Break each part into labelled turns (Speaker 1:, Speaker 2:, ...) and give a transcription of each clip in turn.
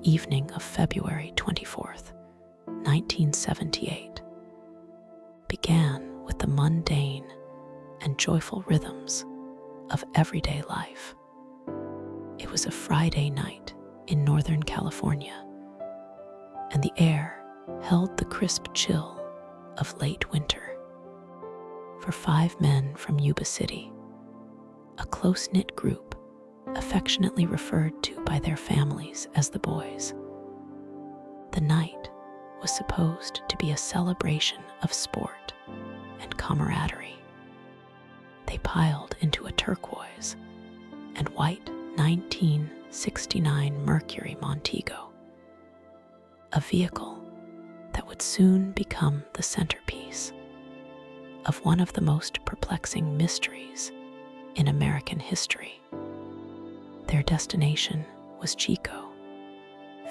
Speaker 1: evening of February 24th, 1978, began with the mundane and joyful rhythms of everyday life. It was a Friday night in Northern California, and the air held the crisp chill of late winter. For 5 men from Yuba City, a close-knit group affectionately referred to by their families as the Boys, the night was supposed to be a celebration of sport and camaraderie. They piled into a turquoise and white 1969 Mercury Montego, a vehicle that would soon become the centerpiece of one of the most perplexing mysteries in American history. Their destination was Chico,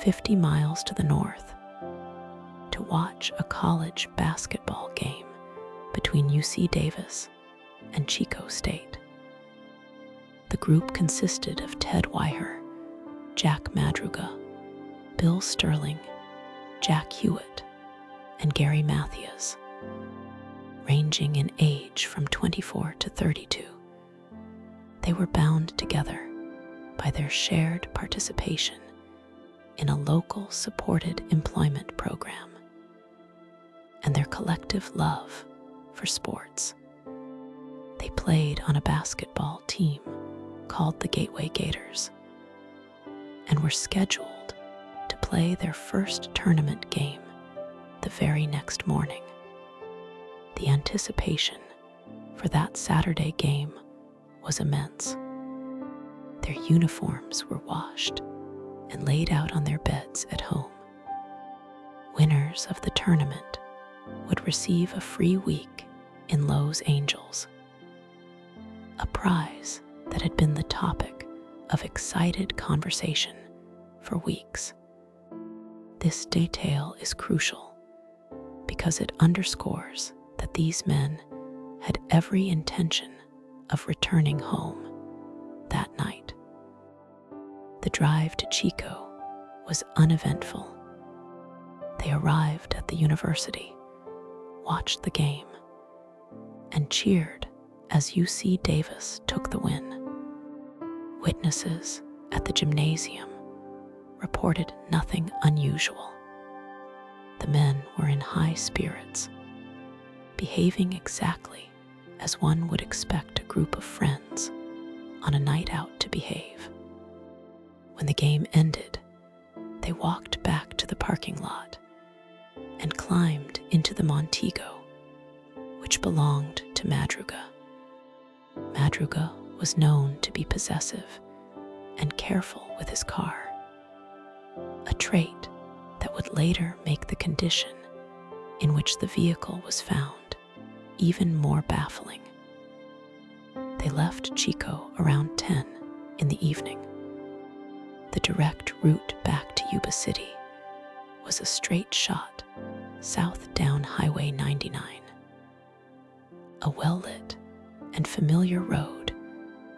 Speaker 1: 50 miles to the north, to watch a college basketball game between UC Davis and Chico State. The group consisted of Ted Weiher, Jack Madruga, Bill Sterling, Jack Hewitt, and Gary Mathias, ranging in age from 24 to 32. They were bound together by their shared participation in a local supported employment program and their collective love for sports. They played on a basketball team called the Gateway Gators and were scheduled to play their first tournament game the very next morning. The anticipation for that Saturday game was immense. Their uniforms were washed and laid out on their beds at home. Winners of the tournament would receive a free week in Los Angeles, a prize that had been the topic of excited conversation for weeks. This detail is crucial because it underscores that these men had every intention of returning home that night. The drive to Chico was uneventful. They arrived at the university, watched the game, and cheered as UC Davis took the win. Witnesses at the gymnasium reported nothing unusual. The men were in high spirits, behaving exactly as one would expect a group of friends on a night out to behave. When the game ended, they walked back to the parking lot and climbed into the Montego, which belonged to Madruga. Madruga was known to be possessive and careful with his car, a trait that would later make the condition in which the vehicle was found even more baffling. They left Chico around 10 in the evening. The direct route back to Yuba City was a straight shot south down Highway 99, a well-lit and familiar road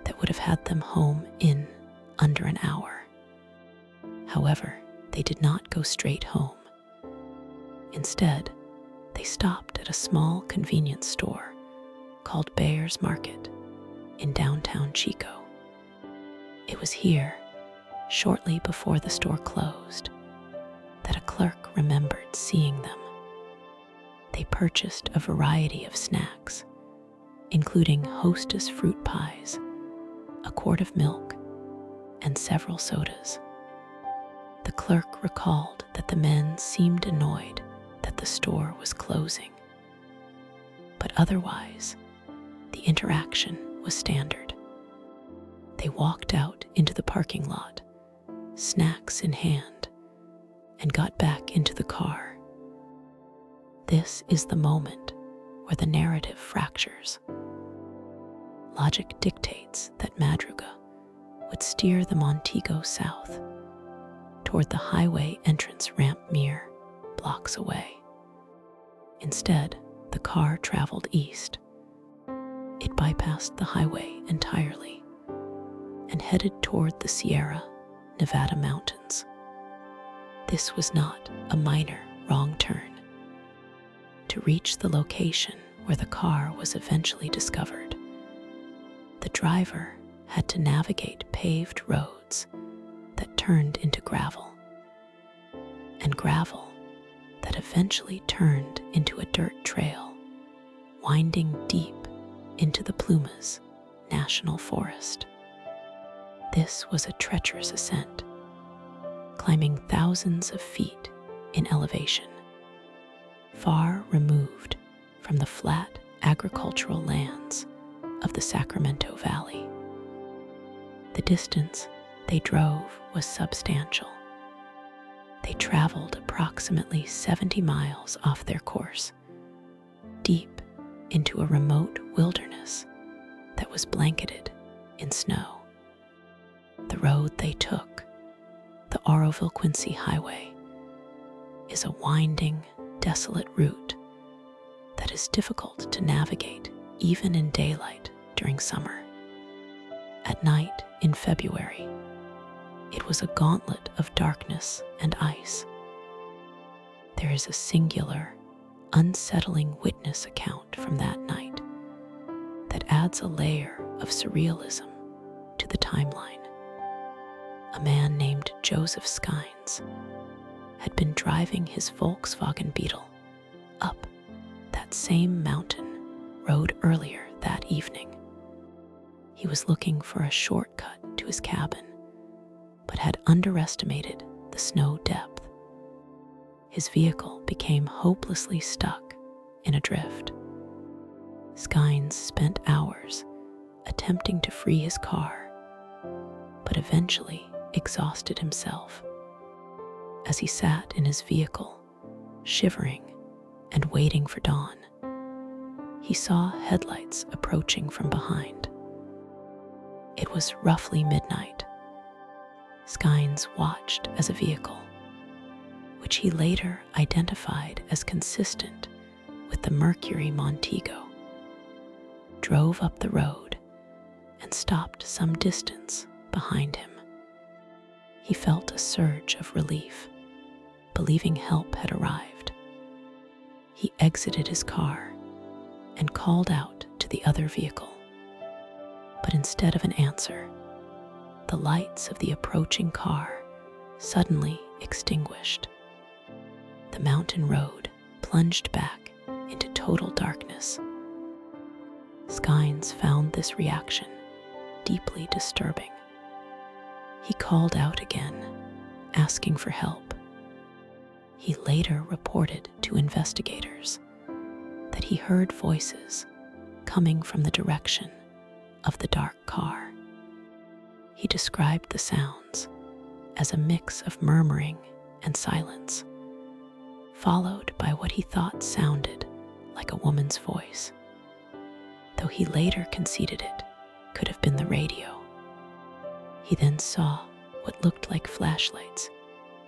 Speaker 1: that would have had them home in under an hour. However, they did not go straight home. Instead, they stopped at a small convenience store called Bayer's Market in downtown Chico. It was here, shortly before the store closed, that a clerk remembered seeing them. They purchased a variety of snacks, including Hostess fruit pies, a quart of milk, and several sodas. The clerk recalled that the men seemed annoyed that the store was closing, but otherwise, the interaction was standard. They walked out into the parking lot, snacks in hand, and got back into the car. This is the moment where the narrative fractures. Logic dictates that Madruga would steer the Montego south toward the highway entrance ramp mere blocks away. Instead, the car traveled east. It bypassed the highway entirely and headed toward the Sierra Nevada mountains. this was not a minor wrong turn. To reach the location where the car was eventually discovered, the driver had to navigate paved roads that turned into gravel, and gravel that eventually turned into a dirt trail winding deep into the Plumas National Forest. This was a treacherous ascent, climbing thousands of feet in elevation, far removed from the flat agricultural lands of the Sacramento Valley. The distance they drove was substantial. They traveled approximately 70 miles off their course, deep into a remote wilderness that was blanketed in snow. The road they took, the Oroville-Quincy Highway, is a winding, desolate route that is difficult to navigate even in daylight during summer. At night in February, it was a gauntlet of darkness and ice. There is a singular, unsettling witness account from that night that adds a layer of surrealism to the timeline. A man named Joseph Skynes had been driving his Volkswagen Beetle up that same mountain road earlier that evening. He was looking for a shortcut to his cabin, but had underestimated the snow depth. His vehicle became hopelessly stuck in a drift. Skynes spent hours attempting to free his car, but eventually exhausted himself. As he sat in his vehicle, shivering and waiting for dawn, he saw headlights approaching from behind. It was roughly midnight. Skynes watched as a vehicle, which he later identified as consistent with the Mercury Montego, drove up the road and stopped some distance behind him. He felt a surge of relief, believing help had arrived. He exited his car and called out to the other vehicle. But instead of an answer, the lights of the approaching car suddenly extinguished. The mountain road plunged back into total darkness. Skynes found this reaction deeply disturbing. He called out again, asking for help. He later reported to investigators that he heard voices coming from the direction of the dark car. He described the sounds as a mix of murmuring and silence, followed by what he thought sounded like a woman's voice, though he later conceded it could have been the radio. He then saw what looked like flashlights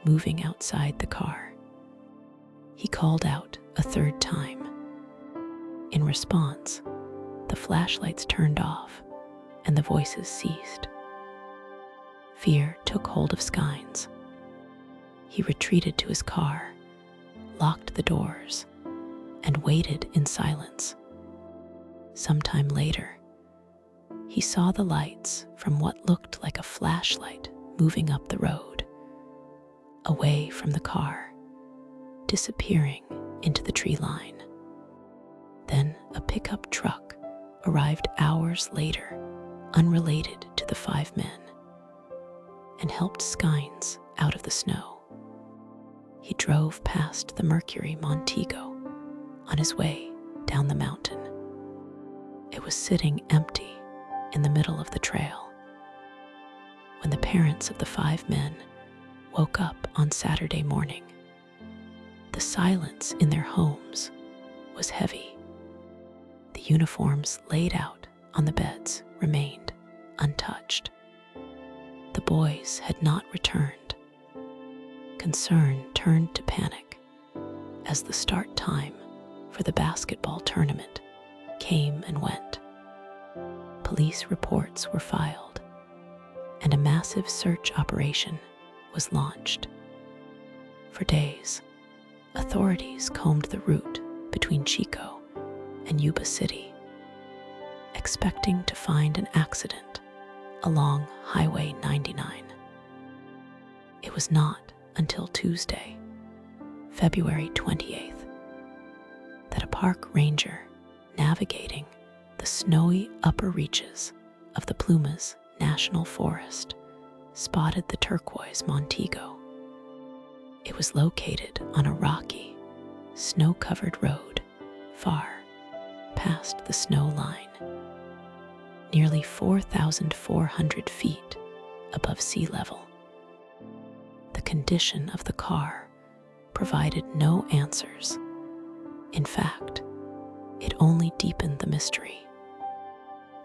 Speaker 1: moving outside the car. He called out a third time. In response, the flashlights turned off and the voices ceased. Fear took hold of Skynes. He retreated to his car, locked the doors, and waited in silence. Sometime later, he saw the lights from what looked like a flashlight moving up the road, away from the car, disappearing into the tree line. Then a pickup truck arrived hours later, unrelated to the five men, and helped Skynes out of the snow. He drove past the Mercury Montego on his way down the mountain. It was sitting empty in the middle of the trail. When the parents of the five men woke up on Saturday morning, the silence in their homes was heavy. The uniforms laid out on the beds remained untouched. The boys had not returned. Concern turned to panic as the start time for the basketball tournament came and went. Police reports were filed, and a massive search operation was launched. For days, authorities combed the route between Chico and Yuba City, expecting to find an accident along Highway 99. It was not until Tuesday, February 28th, that a park ranger navigating the snowy upper reaches of the Plumas National Forest spotted the turquoise Montego. It was located on a rocky, snow-covered road far past the snow line, nearly 4,400 feet above sea level. The condition of the car provided no answers. In fact, it only deepened the mystery.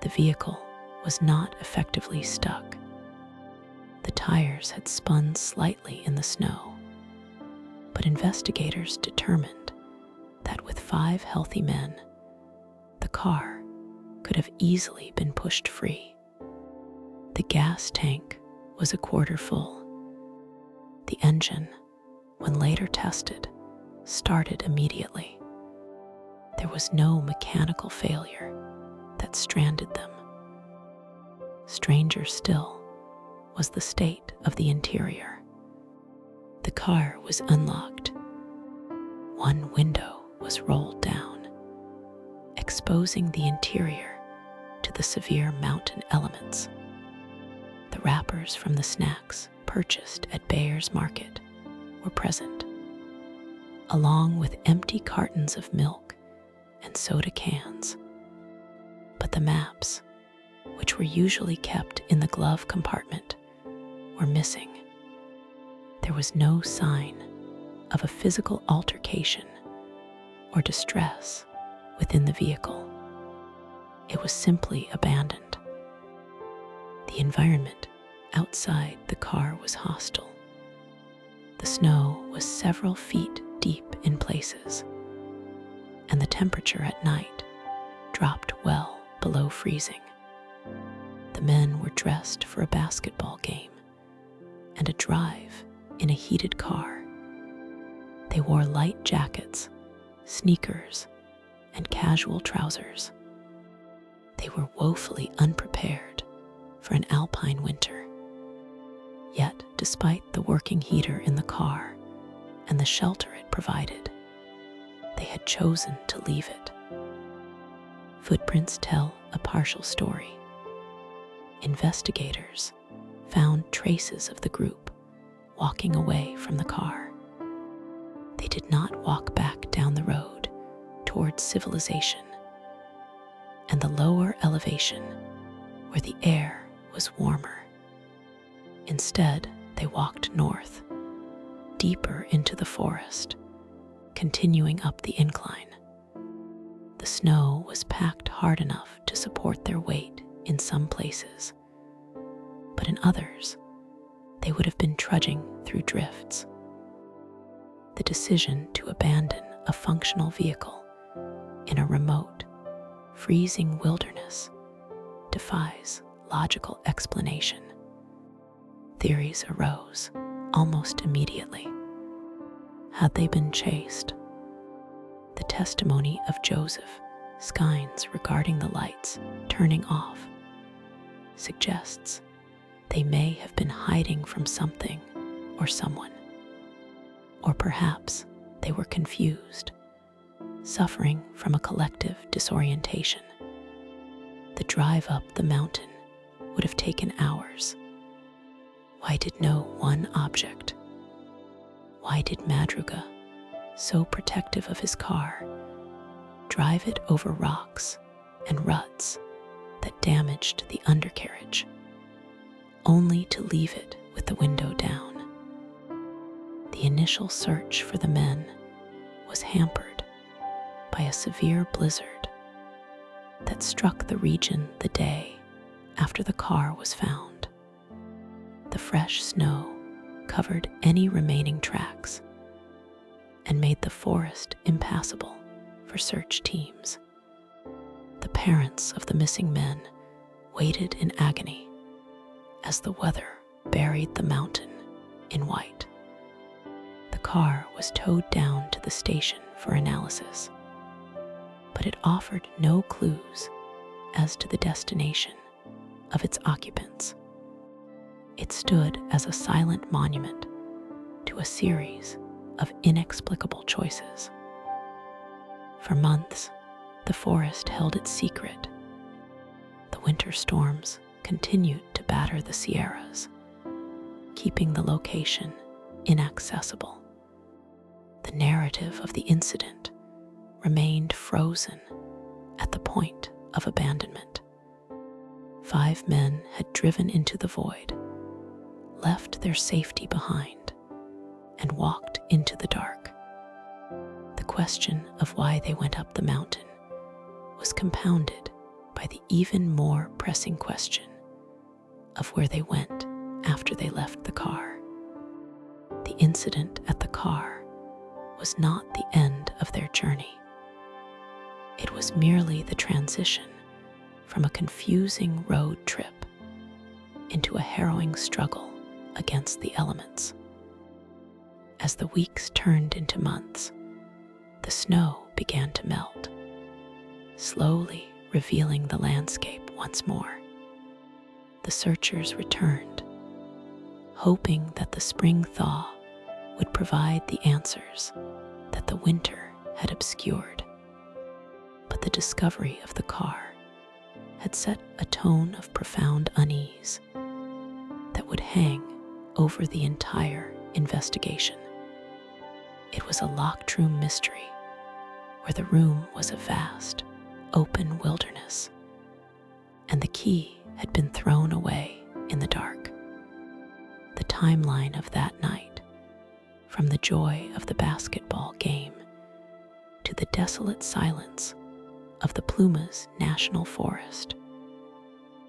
Speaker 1: The vehicle was not effectively stuck. The tires had spun slightly in the snow, but investigators determined that with 5 healthy men, the car could have easily been pushed free. The gas tank was a quarter full. The engine, when later tested, started immediately. There was no mechanical failure that stranded them. Stranger still was the state of the interior. The car was unlocked. One window was rolled down, exposing the interior to the severe mountain elements. The wrappers from the snacks purchased at Bayer's Market were present, along with empty cartons of milk and soda cans. But the maps, which were usually kept in the glove compartment, were missing. There was no sign of a physical altercation or distress within the vehicle. It was simply abandoned. The environment outside the car was hostile. The snow was several feet deep in places, and the temperature at night dropped well below freezing. The men were dressed for a basketball game and a drive in a heated car. They wore light jackets, sneakers, and casual trousers. They were woefully unprepared for an alpine winter. Yet, despite the working heater in the car and the shelter it provided, they had chosen to leave it. Footprints tell a partial story. Investigators found traces of the group walking away from the car. They did not walk back down the road towards civilization and the lower elevation where the air was warmer. Instead, they walked north, deeper into the forest, continuing up the incline. The snow was packed hard enough to support their weight in some places, but in others, they would have been trudging through drifts. The decision to abandon a functional vehicle in a remote, freezing wilderness defies logical explanation. Theories arose almost immediately. Had they been chased? The testimony of Joseph Skynes regarding the lights turning off suggests they may have been hiding from something or someone. Or perhaps they were confused, suffering from a collective disorientation. The drive up the mountain would have taken hours. Why did no one object? Why did Madruga, so protective of his car, drive it over rocks and ruts that damaged the undercarriage, only to leave it with the window down? The initial search for the men was hampered by a severe blizzard that struck the region the day after the car was found. The fresh snow covered any remaining tracks and made the forest impassable for search teams. The parents of the missing men waited in agony as the weather buried the mountain in white. The car was towed down to the station for analysis, but it offered no clues as to the destination of its occupants. It stood as a silent monument to a series of inexplicable choices. For months, the forest held its secret. The winter storms continued to batter the Sierras, keeping the location inaccessible. The narrative of the incident remained frozen at the point of abandonment. 5 men had driven into the void, left their safety behind, and walked into the dark. The question of why they went up the mountain was compounded by the even more pressing question of where they went after they left the car. The incident at the car was not the end of their journey. It was merely the transition from a confusing road trip into a harrowing struggle against the elements. As the weeks turned into months, the snow began to melt, slowly revealing the landscape once more. The searchers returned, hoping that the spring thaw would provide the answers that the winter had obscured. But the discovery of the car had set a tone of profound unease that would hang over the entire investigation. It was a locked-room mystery where the room was a vast, open wilderness, and the key had been thrown away in the dark. The timeline of that night, from the joy of the basketball game to the desolate silence of the Plumas National Forest,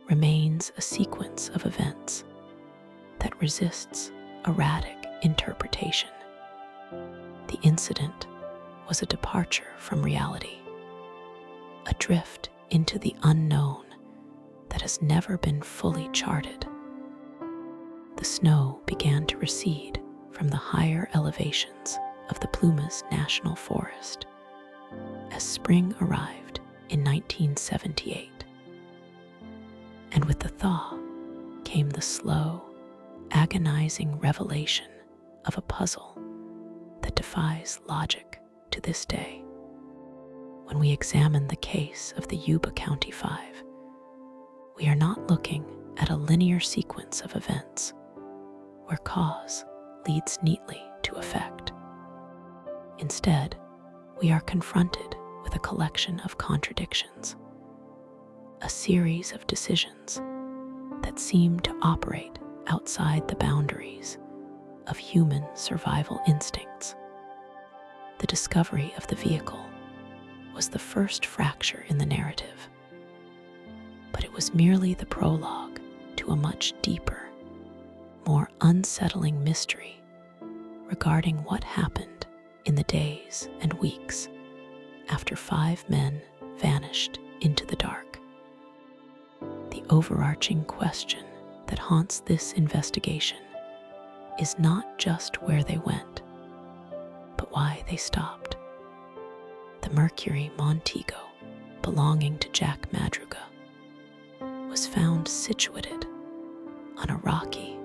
Speaker 1: remains a sequence of events that resists erratic interpretation. The incident was a departure from reality, a drift into the unknown that has never been fully charted. The snow began to recede from the higher elevations of the Plumas National Forest as spring arrived in 1978. And with the thaw came the slow, agonizing revelation of a puzzle that defies logic to this day. When we examine the case of the Yuba County Five, we are not looking at a linear sequence of events where cause leads neatly to effect. Instead, we are confronted with a collection of contradictions, a series of decisions that seem to operate outside the boundaries of human survival instincts. The discovery of the vehicle was the first fracture in the narrative, but it was merely the prologue to a much deeper, more unsettling mystery regarding what happened in the days and weeks after 5 men vanished into the dark. The overarching question that haunts this investigation is not just where they went, but why they stopped. The Mercury Montego, belonging to Jack Madruga, was found situated on a rocky,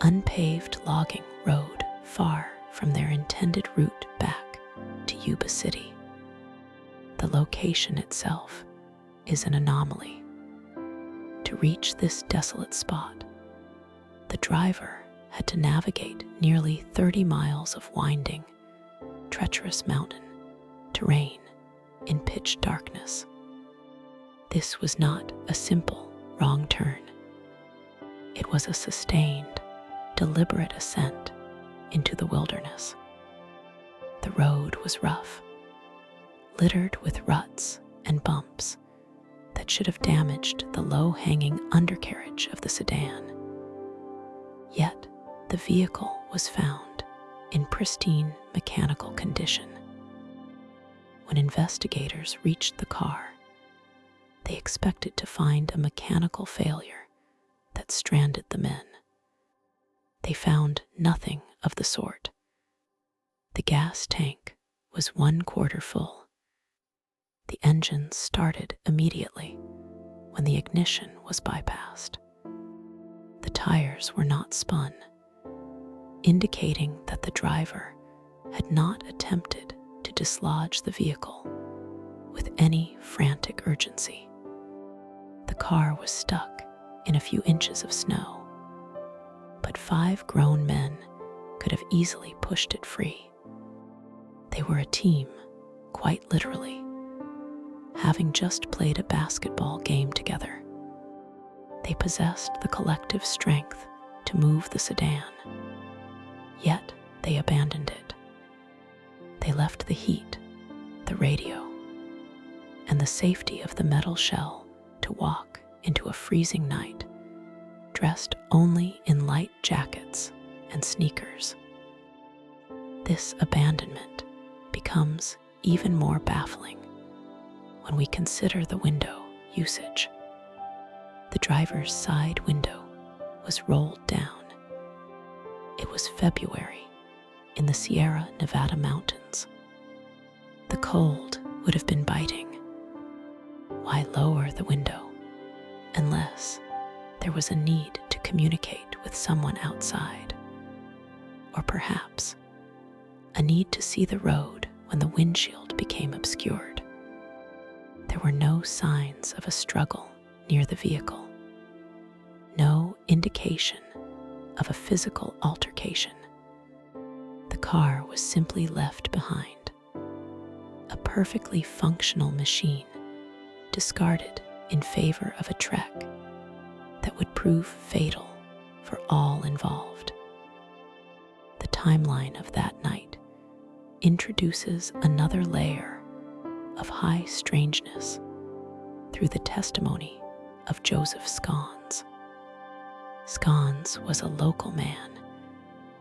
Speaker 1: unpaved logging road far from their intended route back to Yuba City. The location itself is an anomaly. To reach this desolate spot, the driver had to navigate nearly 30 miles of winding, treacherous mountain terrain in pitch darkness. This was not a simple wrong turn. It was a sustained, deliberate ascent into the wilderness. The road was rough, littered with ruts and bumps that should have damaged the low-hanging undercarriage of the sedan. Yet, the vehicle was found in pristine mechanical condition. When investigators reached the car, they expected to find a mechanical failure that stranded the men. They found nothing of the sort. The gas tank was 1/4 full. The engine started immediately when the ignition was bypassed. The tires were not spun, indicating that the driver had not attempted to dislodge the vehicle with any frantic urgency. The car was stuck in a few inches of snow, but 5 grown men could have easily pushed it free. They were a team, quite literally, having just played a basketball game together. They possessed the collective strength to move the sedan, yet they abandoned it. They left the heat, the radio, and the safety of the metal shell to walk into a freezing night, dressed only in light jackets and sneakers. This abandonment becomes even more baffling when we consider the window usage. The driver's side window was rolled down. It was February in the Sierra Nevada mountains. The cold would have been biting. Why lower the window unless there was a need to communicate with someone outside? Or perhaps a need to see the road when the windshield became obscured. There were no signs of a struggle near the vehicle, no indication of a physical altercation. The car was simply left behind, a perfectly functional machine discarded in favor of a trek that would prove fatal for all involved. The timeline of that night introduces another layer of high strangeness through the testimony of Joseph Scones. Scones was a local man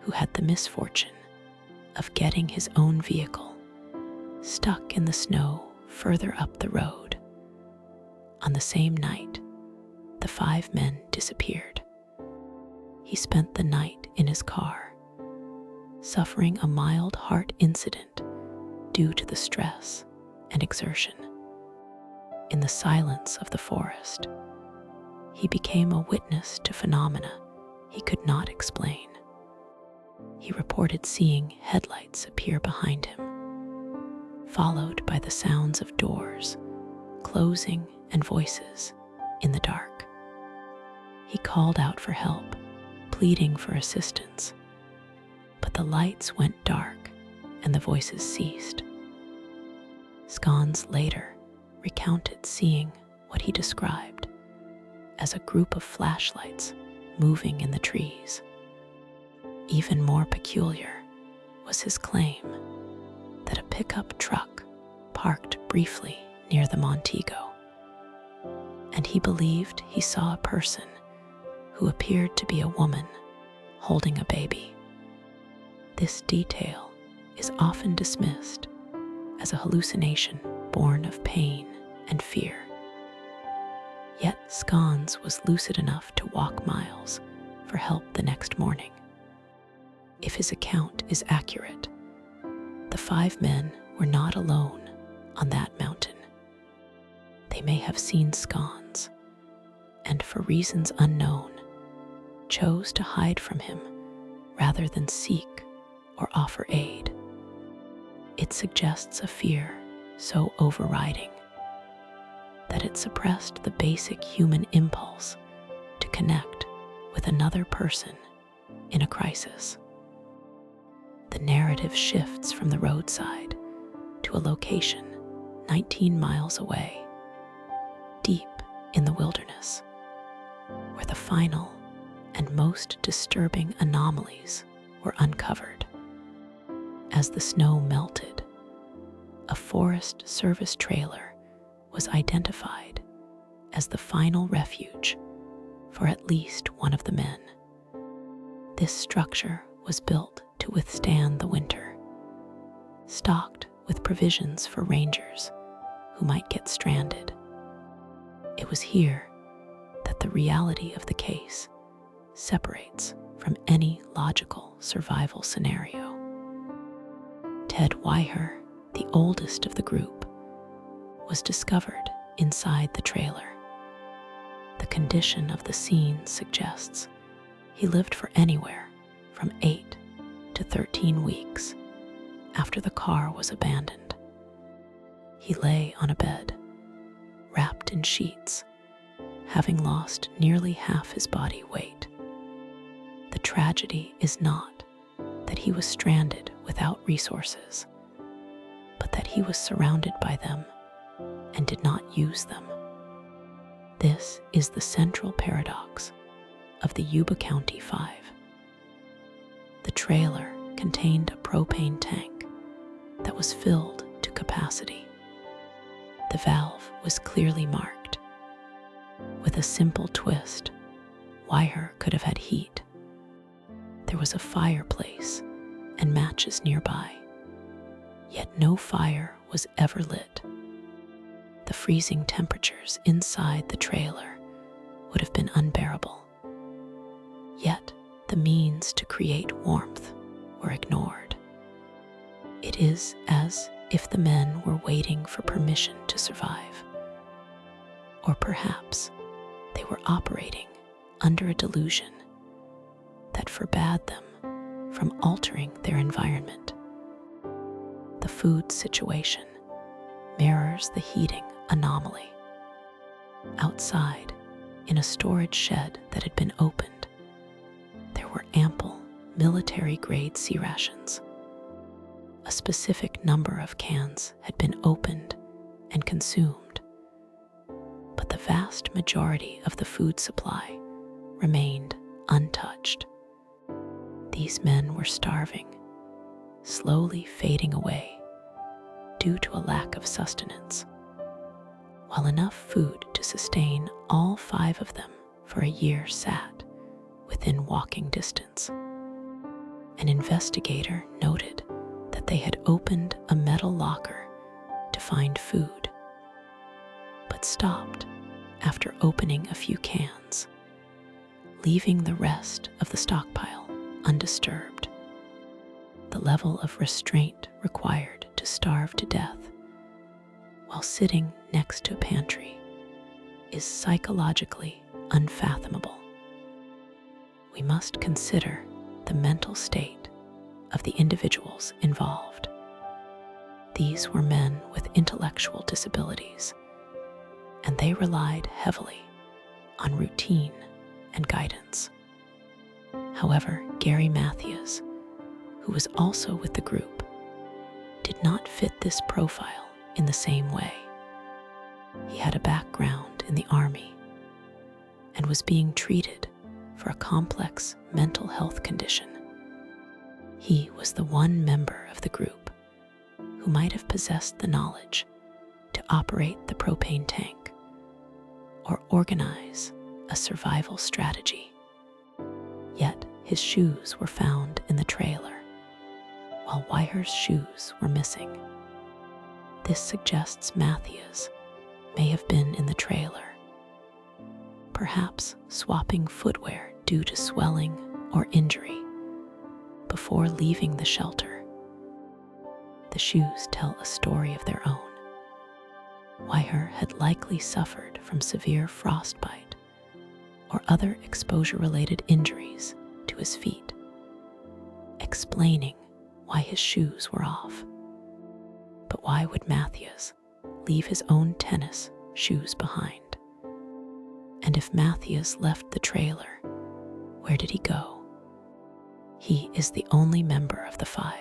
Speaker 1: who had the misfortune of getting his own vehicle stuck in the snow further up the road. On the same night, the 5 men disappeared. He spent the night in his car, suffering a mild heart incident due to the stress and exertion. In the silence of the forest, he became a witness to phenomena he could not explain. He reported seeing headlights appear behind him, followed by the sounds of doors closing and voices in the dark. He called out for help, pleading for assistance, but the lights went dark and the voices ceased. Scones later recounted seeing what he described as a group of flashlights moving in the trees. Even more peculiar was his claim that a pickup truck parked briefly near the Montego, and he believed he saw a person who appeared to be a woman holding a baby. This detail is often dismissed as a hallucination born of pain and fear. Yet Scones was lucid enough to walk miles for help the next morning. If his account is accurate, the 5 men were not alone on that mountain. They may have seen Scones, and for reasons unknown, chose to hide from him rather than seek or offer aid. It suggests a fear so overriding that it suppressed the basic human impulse to connect with another person in a crisis. The narrative shifts from the roadside to a location 19 miles away, deep in the wilderness, where the final and most disturbing anomalies were uncovered. As the snow melted, a Forest Service trailer was identified as the final refuge for at least one of the men. This structure was built to withstand the winter, stocked with provisions for rangers who might get stranded. It was here that the reality of the case separates from any logical survival scenario. Ted Weiher, the oldest of the group, was discovered inside the trailer. The condition of the scene suggests he lived for anywhere from 8 to 13 weeks after the car was abandoned. He lay on a bed, wrapped in sheets, having lost nearly half his body weight. The tragedy is not that he was stranded without resources, but that he was surrounded by them and did not use them. This is the central paradox of the Yuba County Five. The trailer contained a propane tank that was filled to capacity. The valve was clearly marked. With a simple twist, Weiher could have had heat. There was a fireplace and matches nearby, yet no fire was ever lit. The freezing temperatures inside the trailer would have been unbearable. Yet the means to create warmth were ignored. It is as if the men were waiting for permission to survive. Or perhaps they were operating under a delusion that forbade them from altering their environment. The food situation mirrors the heating anomaly. Outside, in a storage shed that had been opened, there were ample military-grade sea rations. A specific number of cans had been opened and consumed, but the vast majority of the food supply remained untouched. These men were starving, slowly fading away due to a lack of sustenance, while enough food to sustain all 5 of them for a year sat within walking distance. An investigator noted that they had opened a metal locker to find food, but stopped after opening a few cans, leaving the rest of the stockpile undisturbed. The level of restraint required to starve to death while sitting next to a pantry is psychologically unfathomable. We must consider the mental state of the individuals involved. These were men with intellectual disabilities, and they relied heavily on routine and guidance. However, Gary Matthews, who was also with the group, did not fit this profile in the same way. He had a background in the Army and was being treated for a complex mental health condition. He was the one member of the group who might have possessed the knowledge to operate the propane tank or organize a survival strategy. Yet his shoes were found in the trailer, while Weiher's shoes were missing. This suggests Matthews may have been in the trailer, perhaps swapping footwear due to swelling or injury before leaving the shelter. The shoes tell a story of their own. Weiher had likely suffered from severe frostbite or other exposure-related injuries to his feet, explaining why his shoes were off. But why would Matthews leave his own tennis shoes behind? And if Matthews left the trailer, where did he go? He is the only member of the 5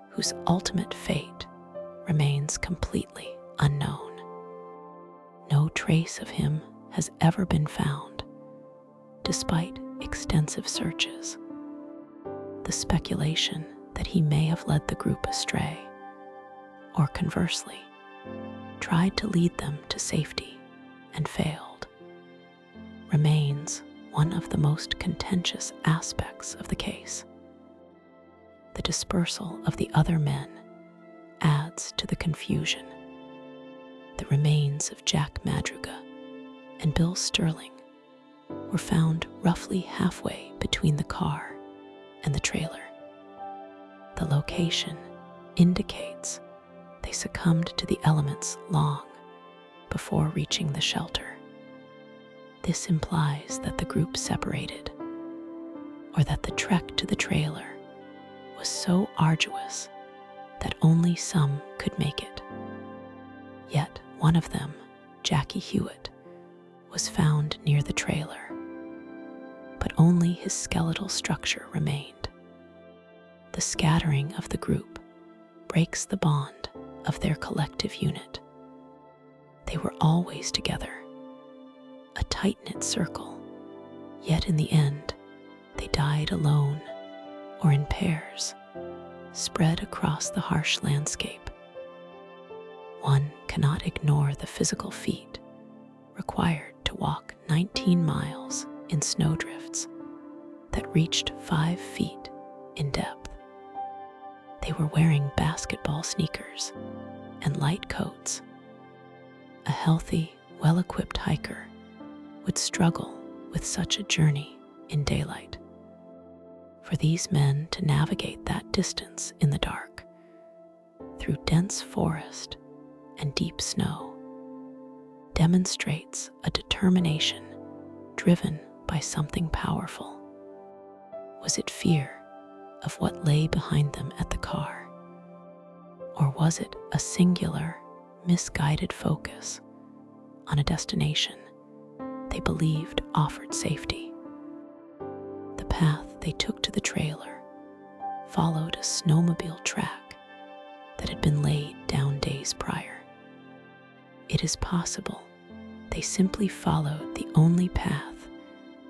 Speaker 1: whose ultimate fate remains completely unknown. No trace of him has ever been found, despite extensive searches. The speculation that he may have led the group astray, or conversely, tried to lead them to safety and failed, remains one of the most contentious aspects of the case. The dispersal of the other men adds to the confusion. The remains of Jack Madruga and Bill Sterling were found roughly halfway between the car and the trailer. The location indicates they succumbed to the elements long before reaching the shelter. This implies that the group separated, or that the trek to the trailer was so arduous that only some could make it. Yet one of them, Jackie Hewitt, was found near the trailer, but only his skeletal structure remained. The scattering of the group breaks the bond of their collective unit. They were always together, a tight-knit circle, yet in the end, they died alone or in pairs, spread across the harsh landscape. One cannot ignore the physical feat required to walk 19 miles in snowdrifts that reached 5 feet in depth. They were wearing basketball sneakers and light coats. A healthy, well-equipped hiker would struggle with such a journey in daylight. For these men to navigate that distance in the dark, through dense forest and deep snow, demonstrates a determination driven by something powerful. Was it fear of what lay behind them at the car? Or was it a singular, misguided focus on a destination they believed offered safety? The path they took to the trailer followed a snowmobile track that had been laid down days prior. It is possible they simply followed the only path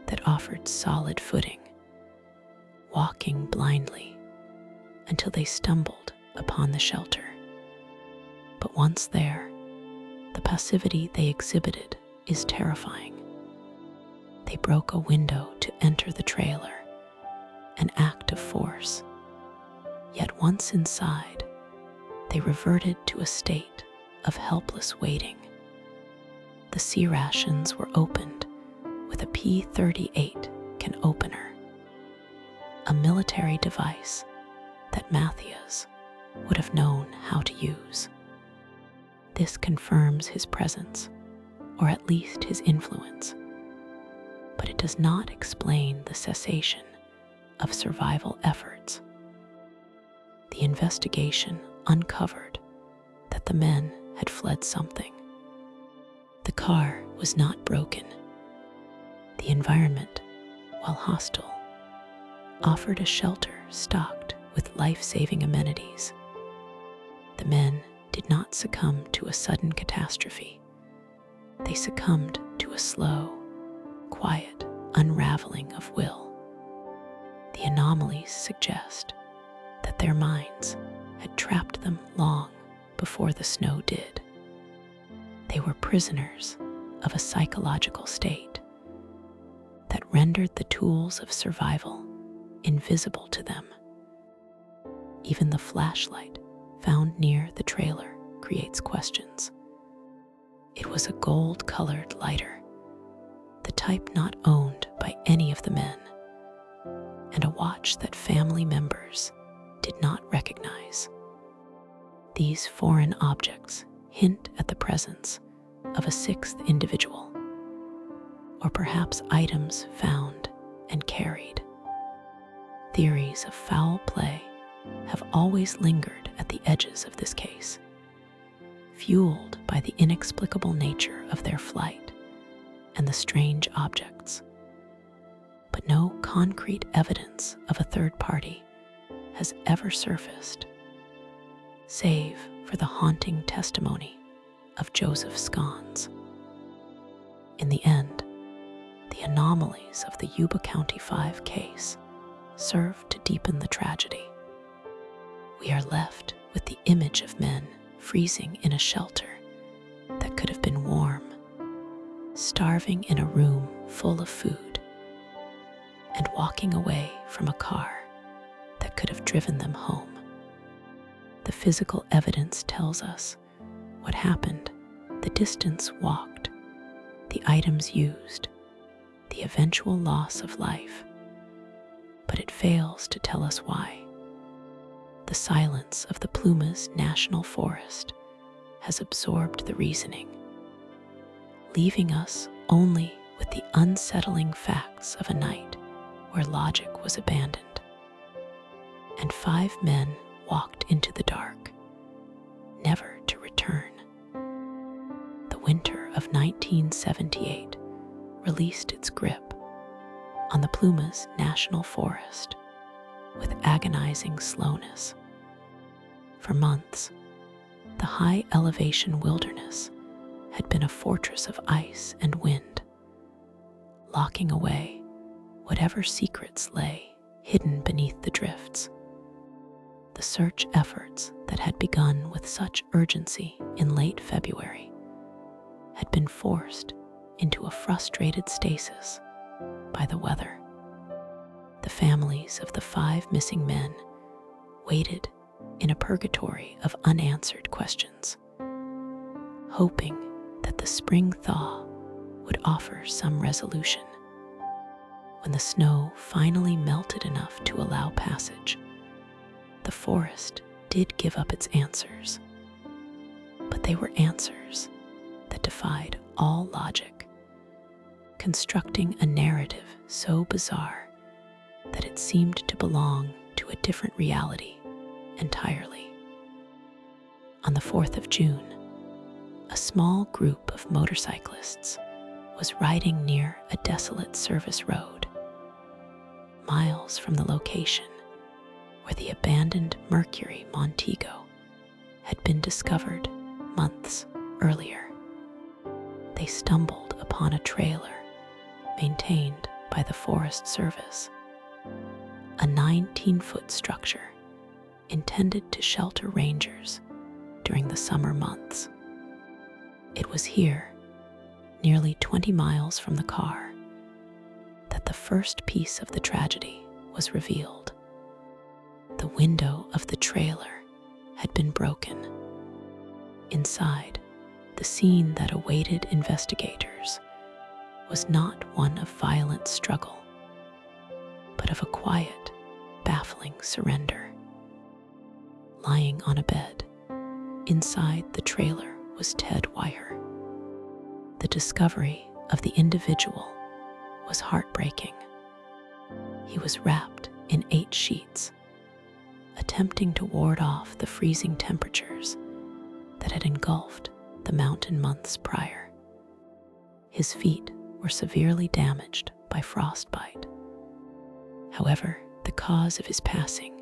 Speaker 1: that offered solid footing, walking blindly until they stumbled upon the shelter. But once there, the passivity they exhibited is terrifying. They broke a window to enter the trailer, an act of force. Yet once inside, they reverted to a state of helpless waiting. The C rations were opened with a P-38 can opener, a military device that Matthias would have known how to use. This confirms his presence, or at least his influence, but it does not explain the cessation of survival efforts. The investigation uncovered that the men had fled something. The car was not broken. The environment, while hostile, offered a shelter stocked with life-saving amenities. The men did not succumb to a sudden catastrophe. They succumbed to a slow, quiet unraveling of will. The anomalies suggest that their minds had trapped them long before the snow did. They were prisoners of a psychological state that rendered the tools of survival invisible to them. Even the flashlight found near the trailer creates questions. It was a gold-colored lighter, the type not owned by any of the men, and a watch that family members did not recognize. These foreign objects hint at the presence of a sixth individual, or perhaps items found and carried. Theories of foul play have always lingered at the edges of this case, fueled by the inexplicable nature of their flight and the strange objects. But no concrete evidence of a third party has ever surfaced, save for the haunting testimony of Joseph Scones. In the end, the anomalies of the Yuba County Five case serve to deepen the tragedy. We are left with the image of men freezing in a shelter that could have been warm, starving in a room full of food, and walking away from a car that could have driven them home. The physical evidence tells us what happened, the distance walked, the items used, the eventual loss of life, but it fails to tell us why. The silence of the Plumas National Forest has absorbed the reasoning, leaving us only with the unsettling facts of a night where logic was abandoned. And 5 men walked into the dark, never to return. The winter of 1978 released its grip on the Plumas National Forest with agonizing slowness. For months, the high-elevation wilderness had been a fortress of ice and wind, locking away whatever secrets lay hidden beneath the drifts. The search efforts that had begun with such urgency in late February had been forced into a frustrated stasis by the weather. The families of the 5 missing men waited in a purgatory of unanswered questions, hoping that the spring thaw would offer some resolution. When the snow finally melted enough to allow passage, the forest did give up its answers, but they were answers that defied all logic, constructing a narrative so bizarre that it seemed to belong to a different reality entirely. On the 4th of June, a small group of motorcyclists was riding near a desolate service road, miles from the location where the abandoned Mercury Montego had been discovered months earlier. They stumbled upon a trailer maintained by the Forest Service, a 19-foot structure intended to shelter rangers during the summer months. It was here, nearly 20 miles from the car, that the first piece of the tragedy was revealed. The window of the trailer had been broken. Inside, the scene that awaited investigators was not one of violent struggle, but of a quiet, baffling surrender. Lying on a bed, inside the trailer was Ted Weiher. The discovery of the individual was heartbreaking. He was wrapped in 8 sheets, attempting to ward off the freezing temperatures that had engulfed the mountain months prior. His feet were severely damaged by frostbite. However, the cause of his passing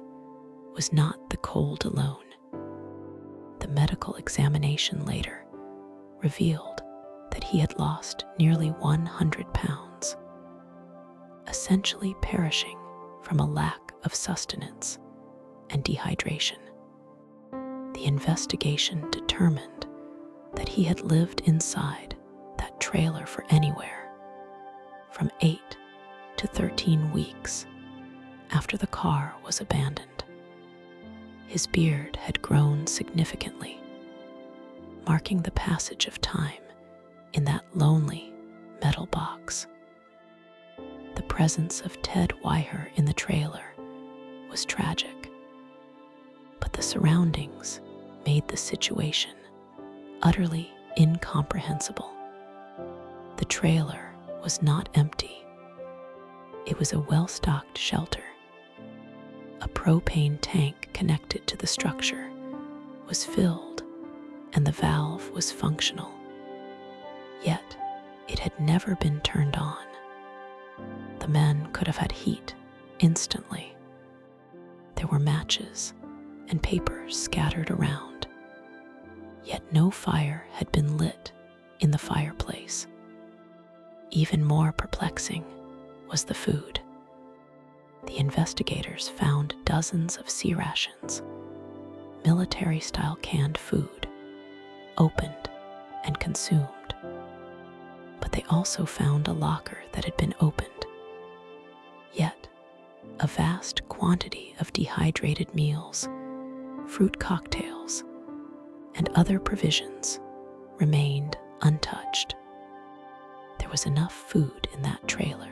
Speaker 1: was not the cold alone. The medical examination later revealed that he had lost nearly 100 pounds, essentially perishing from a lack of sustenance and dehydration. The investigation determined that he had lived inside that trailer for anywhere from 8 to 13 weeks after the car was abandoned. His beard had grown significantly, marking the passage of time in that lonely metal box. The presence of Ted Weiher in the trailer was tragic, but the surroundings made the situation utterly incomprehensible. The trailer was not empty. It was a well-stocked shelter. A propane tank connected to the structure was filled, and the valve was functional. Yet, it had never been turned on. The men could have had heat instantly. There were matches and papers scattered around, yet no fire had been lit in the fireplace. Even more perplexing was the food. The investigators found dozens of sea rations, military-style canned food, opened and consumed. But they also found a locker that had been opened. Yet, a vast quantity of dehydrated meals, fruit cocktails, and other provisions remained untouched. There was enough food in that trailer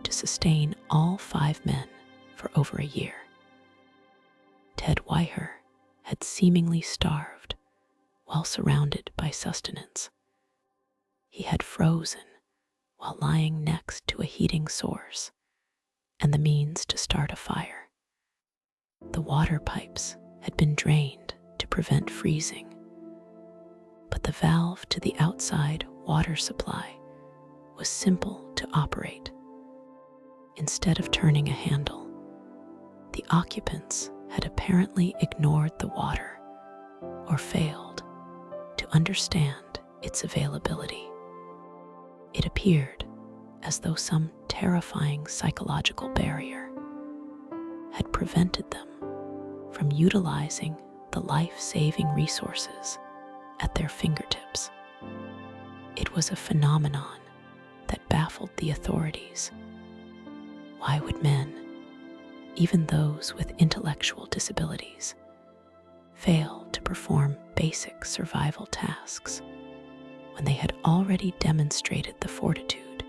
Speaker 1: to sustain all 5 men for over a year. Ted Weiher had seemingly starved while surrounded by sustenance. He had frozen while lying next to a heating source and the means to start a fire. The water pipes had been drained to prevent freezing, but the valve to the outside water supply was simple to operate. Instead of turning a handle, the occupants had apparently ignored the water or failed to understand its availability. It appeared as though some terrifying psychological barrier had prevented them from utilizing the life-saving resources at their fingertips. It was a phenomenon that baffled the authorities. Why would men, even those with intellectual disabilities, fail to perform basic survival tasks when they had already demonstrated the fortitude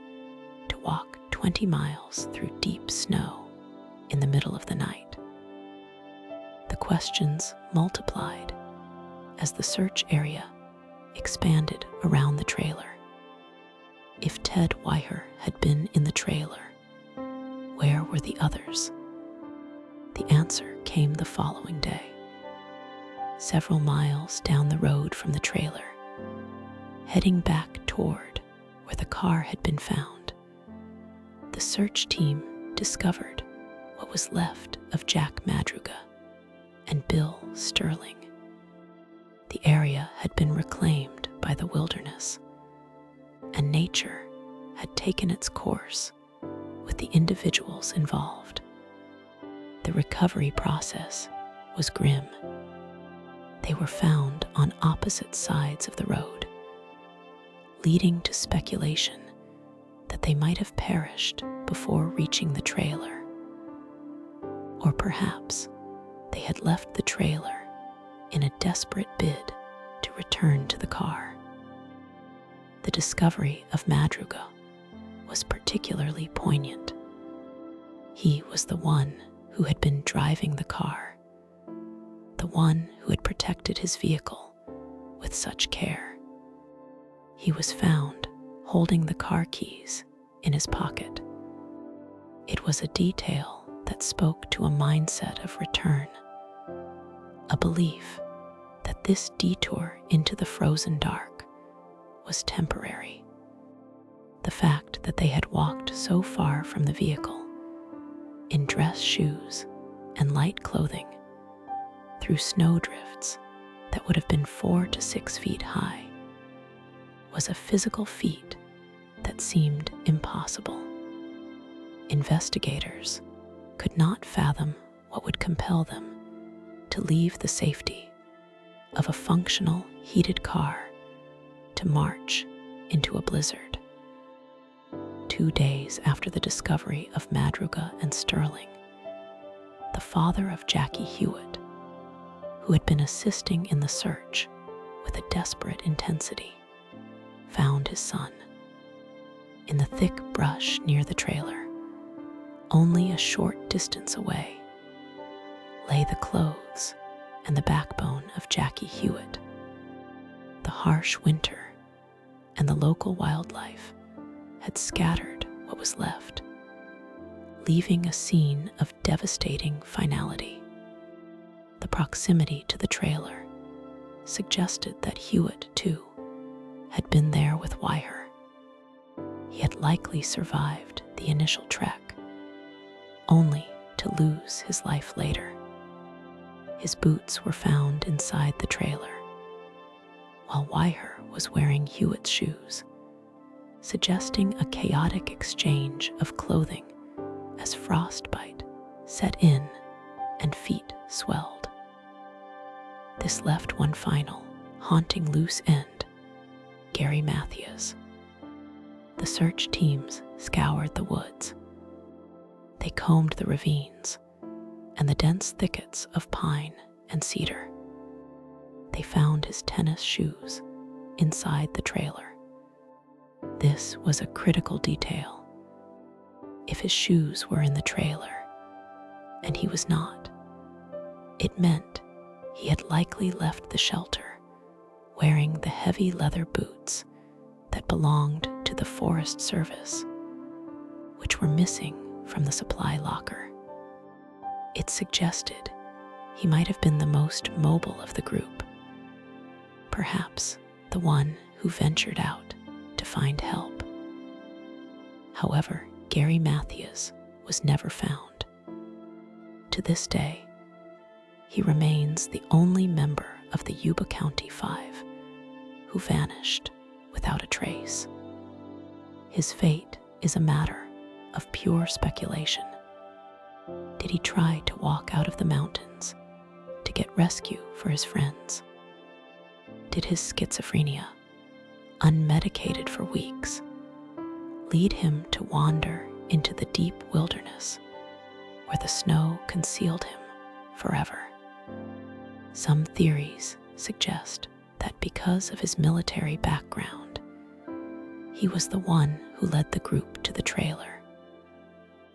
Speaker 1: to walk 20 miles through deep snow in the middle of the night? The questions multiplied as the search area expanded around the trailer. If Ted Weiher had been in the trailer, where were the others? The answer came the following day. Several miles down the road from the trailer, heading back toward where the car had been found, the search team discovered what was left of Jack Madruga and Bill Sterling. The area had been reclaimed by the wilderness, and nature had taken its course with the individuals involved. The recovery process was grim. They were found on opposite sides of the road, leading to speculation that they might have perished before reaching the trailer. Or perhaps they had left the trailer in a desperate bid to return to the car. The discovery of Madruga was particularly poignant. He was the one who had been driving the car, the one who had protected his vehicle with such care. He was found holding the car keys in his pocket. It was a detail that spoke to a mindset of return, a belief that this detour into the frozen dark was temporary. The fact that they had walked so far from the vehicle, in dress shoes and light clothing, through snowdrifts that would have been 4 to 6 feet high, was a physical feat that seemed impossible. Investigators could not fathom what would compel them to leave the safety of a functional, heated car to march into a blizzard. 2 days after the discovery of Madruga and Sterling, the father of Jackie Hewitt, who had been assisting in the search with a desperate intensity, found his son. In the thick brush near the trailer, only a short distance away, lay the clothes and the backbone of Jackie Hewitt. The harsh winter and the local wildlife had scattered what was left, leaving a scene of devastating finality. The proximity to the trailer suggested that Hewitt, too, had been there with Weiher. He had likely survived the initial trek, only to lose his life later. His boots were found inside the trailer, while Weiher was wearing Hewitt's shoes, suggesting a chaotic exchange of clothing as frostbite set in and feet swelled. This left one final, haunting loose end: Gary Matthews. The search teams scoured the woods. They combed the ravines and the dense thickets of pine and cedar. They found his tennis shoes inside the trailer. This was a critical detail. If his shoes were in the trailer, and he was not, It meant he had likely left the shelter wearing the heavy leather boots that belonged to the Forest Service, which were missing from the supply locker. It suggested he might have been the most mobile of the group, perhaps the one who ventured out to find help. However, Gary Matthews was never found. To this day, he remains the only member of the Yuba County Five who vanished without a trace. His fate is a matter of pure speculation. Did he try to walk out of the mountains to get rescue for his friends? Did his schizophrenia, unmedicated for weeks, lead him to wander into the deep wilderness where the snow concealed him forever? Some theories suggest that because of his military background, he was the one who led the group to the trailer,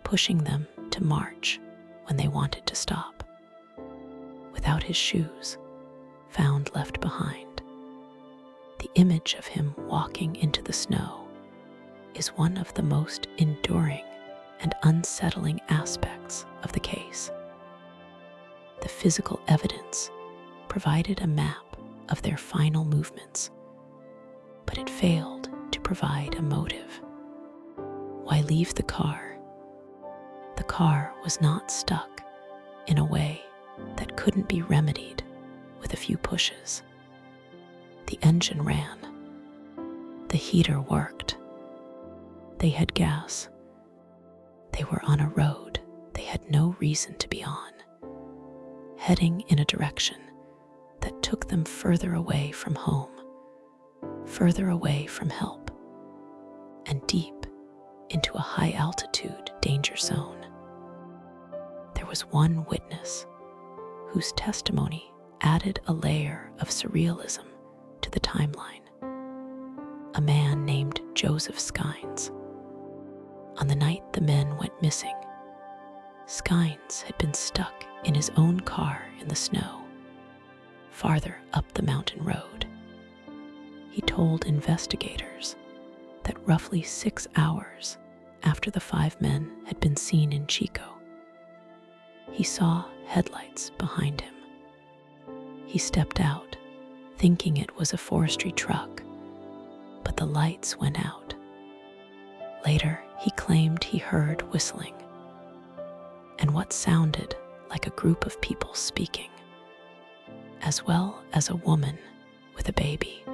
Speaker 1: pushing them to march when they wanted to stop. Without his shoes, found left behind, the image of him walking into the snow is one of the most enduring and unsettling aspects of the case. The physical evidence provided a map of their final movements, but it failed to provide a motive. Why leave the car? The car was not stuck in a way that couldn't be remedied with a few pushes. The engine ran. The heater worked. They had gas. They were on a road they had no reason to be on, heading in a direction that took them further away from home, further away from help, and deep into a high-altitude danger zone. There was one witness whose testimony added a layer of surrealism to the timeline. A man named Joseph Skynes. On the night the men went missing, Skynes had been stuck in his own car in the snow, farther up the mountain road. He told investigators that roughly 6 hours after the 5 men had been seen in Chico, he saw headlights behind him. He stepped out, thinking it was a forestry truck, but the lights went out. Later, he claimed he heard whistling and what sounded like a group of people speaking, as well as a woman with a baby.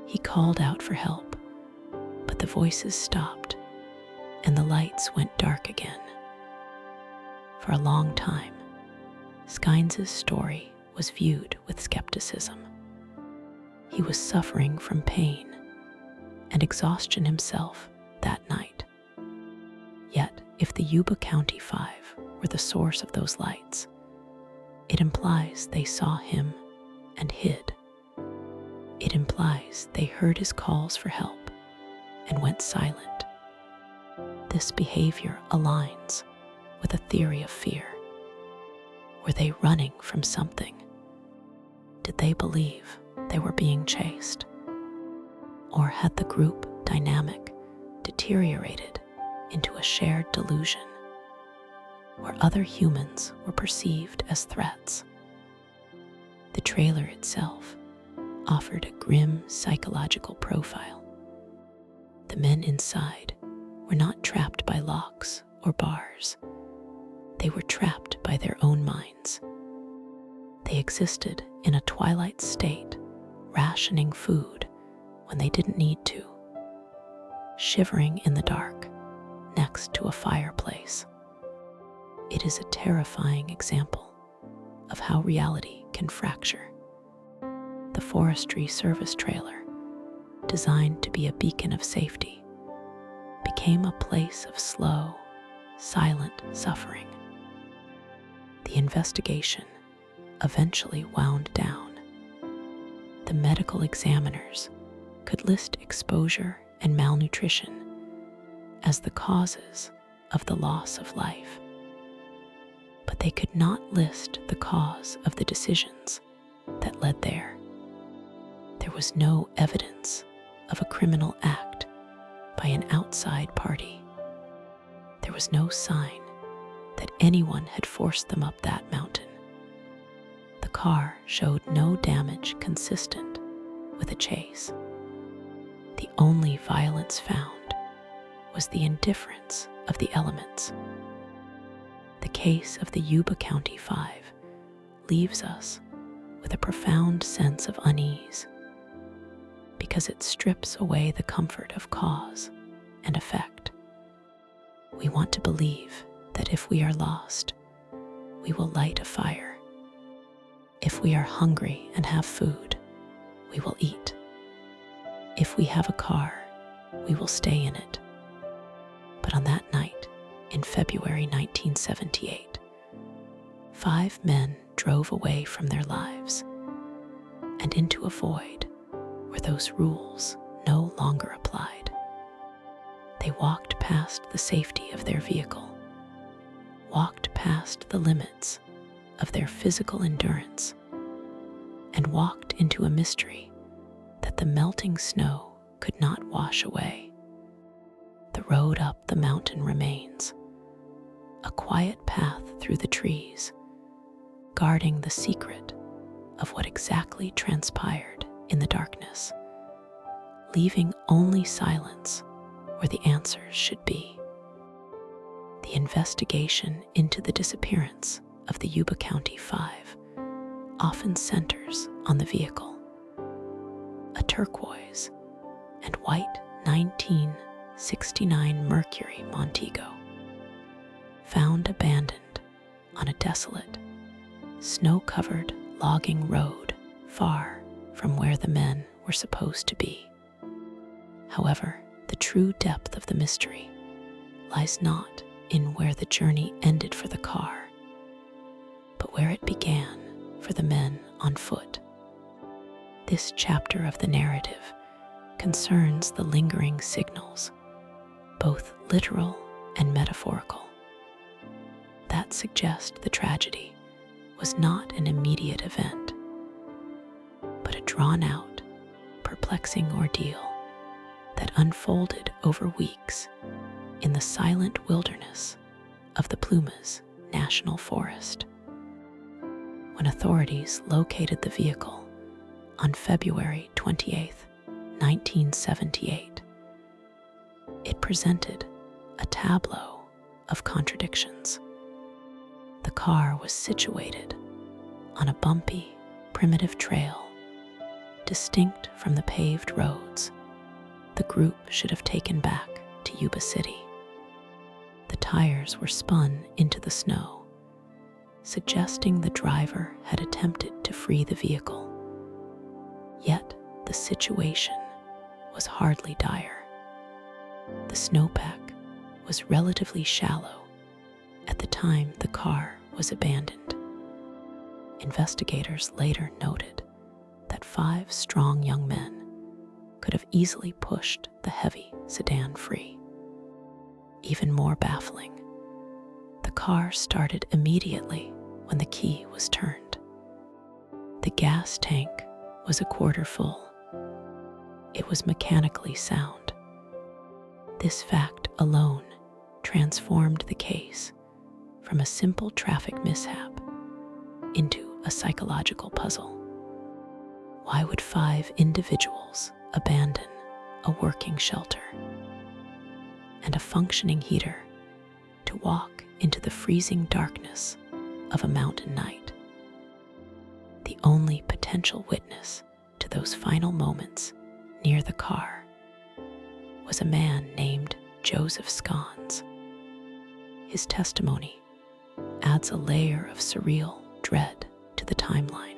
Speaker 1: He called out for help, but the voices stopped and the lights went dark again. For a long time, Skynes' story was viewed with skepticism. He was suffering from pain and exhaustion himself that night. Yet, if the Yuba County Five were the source of those lights, it implies they saw him and hid. It implies they heard his calls for help and went silent. This behavior aligns with a theory of fear. Were they running from something? Did they believe they were being chased? Or had the group dynamic deteriorated into a shared delusion where other humans were perceived as threats? The trailer itself offered a grim psychological profile. The men inside were not trapped by locks or bars. They were trapped by their own minds. They existed in a twilight state, rationing food when they didn't need to, shivering in the dark next to a fireplace. It is a terrifying example of how reality can fracture. The Forestry Service trailer, designed to be a beacon of safety, became a place of slow, silent suffering. The investigation eventually wound down. The medical examiners could list exposure and malnutrition as the causes of the loss of life. but they could not list the cause of the decisions that led there. There was no evidence of a criminal act by an outside party. There was no sign that anyone had forced them up that mountain. The car showed no damage consistent with a chase. The only violence found was the indifference of the elements. The case of the Yuba County Five leaves us with a profound sense of unease because it strips away the comfort of cause and effect. We want to believe that if we are lost, we will light a fire. If we are hungry and have food, we will eat. If we have a car, we will stay in it. But on that night, in February 1978, 5 men drove away from their lives and into a void where those rules no longer applied. They walked past the safety of their vehicle, walked past the limits of their physical endurance, and walked into a mystery that the melting snow could not wash away. The road up the mountain remains, a quiet path through the trees, guarding the secret of what exactly transpired in the darkness, leaving only silence where the answers should be. The investigation into the disappearance of the Yuba County Five often centers on the vehicle, a turquoise and white 1969 Mercury Montego, found abandoned on a desolate, snow-covered logging road far from where the men were supposed to be. However, the true depth of the mystery lies not in where the journey ended for the car, but where it began for the men on foot. This chapter of the narrative concerns the lingering signals, both literal and metaphorical, that suggest the tragedy was not an immediate event, but a drawn-out, perplexing ordeal that unfolded over weeks in the silent wilderness of the Plumas National Forest. When authorities located the vehicle on February 28, 1978, it presented a tableau of contradictions. The car was situated on a bumpy, primitive trail, distinct from the paved roads the group should have taken back to Yuba City. The tires were spun into the snow, suggesting the driver had attempted to free the vehicle. Yet the situation was hardly dire. The snowpack was relatively shallow at the time the car was abandoned. Investigators later noted that 5 strong young men could have easily pushed the heavy sedan free. Even more baffling, the car started immediately when the key was turned. The gas tank was a quarter full. It was mechanically sound. This fact alone transformed the case from a simple traffic mishap into a psychological puzzle. Why would 5 individuals abandon a working shelter and a functioning heater to walk into the freezing darkness of a mountain night? The only potential witness to those final moments near the car was a man named Joseph Scones. His testimony adds a layer of surreal dread to the timeline.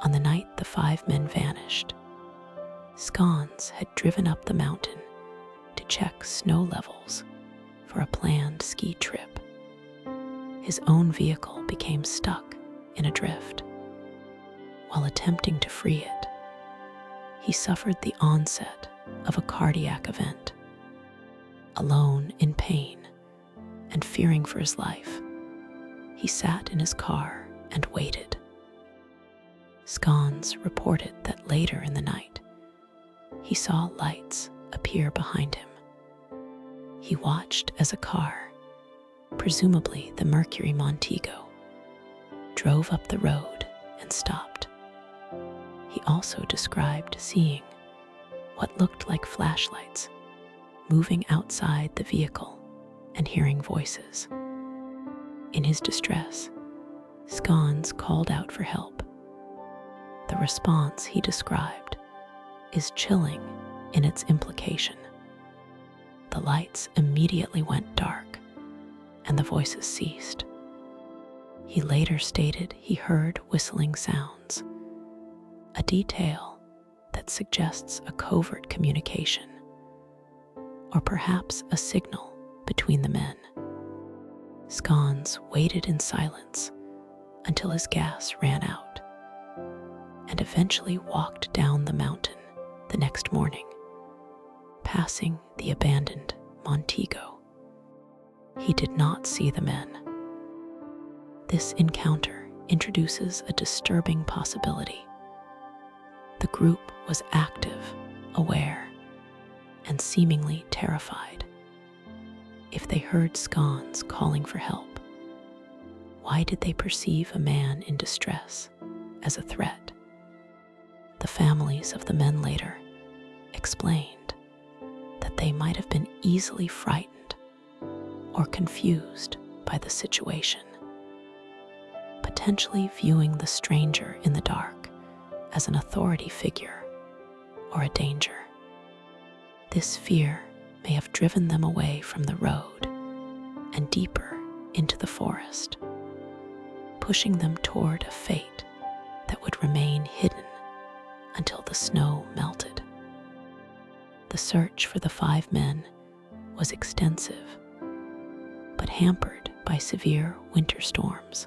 Speaker 1: On the night the 5 men vanished, Scones had driven up the mountain to check snow levels for a planned ski trip. His own vehicle became stuck in a drift. While attempting to free it, he suffered the onset of a cardiac event. Alone in pain and fearing for his life, he sat in his car and waited. Scones reported that later in the night, he saw lights appear behind him. He watched as a car, presumably the Mercury Montego, drove up the road and stopped. He also described seeing what looked like flashlights moving outside the vehicle and hearing voices. In his distress, Scones called out for help. The response he described is chilling in its implication. The lights immediately went dark, and the voices ceased. He later stated he heard whistling sounds, a detail that suggests a covert communication, or perhaps a signal between the men. Scones waited in silence until his gas ran out, and eventually walked down the mountain the next morning, passing the abandoned Montego. He did not see the men. This encounter introduces a disturbing possibility. The group was active, aware, and seemingly terrified. If they heard Scones calling for help, why did they perceive a man in distress as a threat? The families of the men later explained that they might have been easily frightened or confused by the situation, potentially viewing the stranger in the dark as an authority figure or a danger. This fear may have driven them away from the road and deeper into the forest, pushing them toward a fate that would remain hidden until the snow melted. The search for the 5 men was extensive, but hampered by severe winter storms.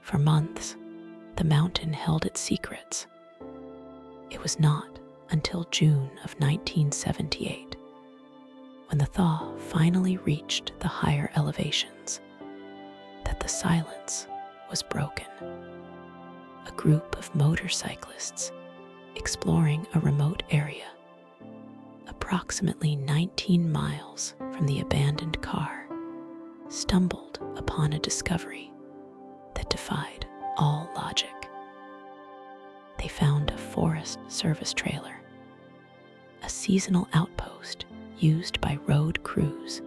Speaker 1: For months, the mountain held its secrets. It was not until June of 1978, when the thaw finally reached the higher elevations, that the silence was broken. A group of motorcyclists exploring a remote area, approximately 19 miles from the abandoned car, stumbled upon a discovery that defied all logic. They found a Forest Service trailer, a seasonal outpost used by road crews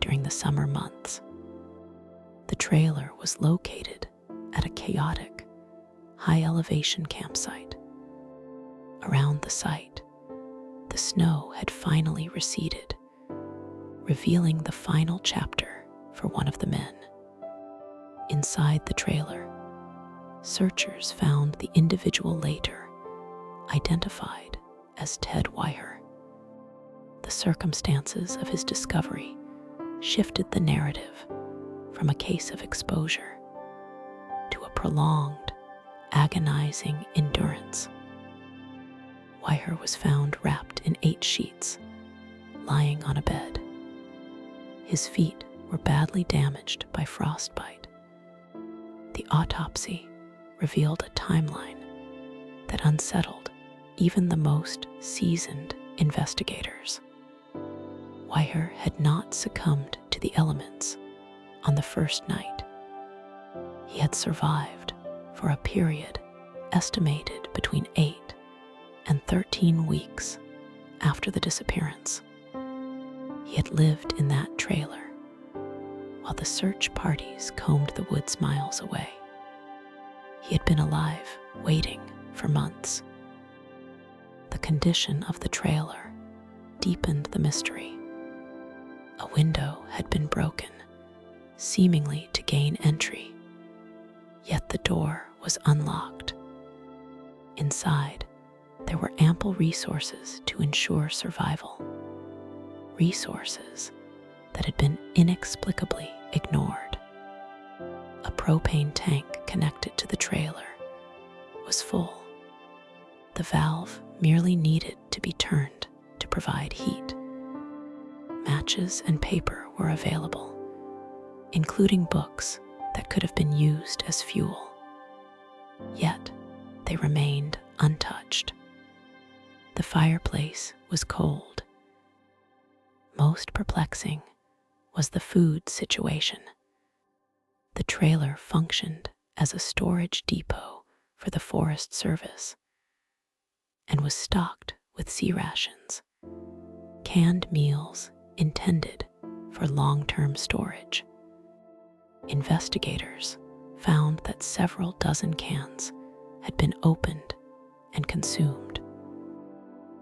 Speaker 1: during the summer months. The trailer was located at a chaotic, high-elevation campsite. Around the site, the snow had finally receded, revealing the final chapter for one of the men. Inside the trailer, searchers found the individual later identified as Ted Weiher. The circumstances of his discovery shifted the narrative from a case of exposure to a prolonged, agonizing endurance. Weiher was found wrapped in 8 sheets, lying on a bed. His feet were badly damaged by frostbite. The autopsy revealed a timeline that unsettled even the most seasoned investigators. Weiher had not succumbed to the elements on the first night. He had survived for a period estimated between 8 and 13 weeks after the disappearance. He had lived in that trailer while the search parties combed the woods miles away. He had been alive, waiting for months. The condition of the trailer deepened the mystery. A window had been broken, seemingly to gain entry, yet the door was unlocked. Inside, there were ample resources to ensure survival, resources that had been inexplicably ignored. A propane tank connected to the trailer was full. The valve merely needed to be turned to provide heat. Matches and paper were available, including books that could have been used as fuel. Yet, they remained untouched. The fireplace was cold. Most perplexing was the food situation. The trailer functioned as a storage depot for the Forest Service and was stocked with sea rations, canned meals intended for long-term storage. Investigators found that several dozen cans had been opened and consumed.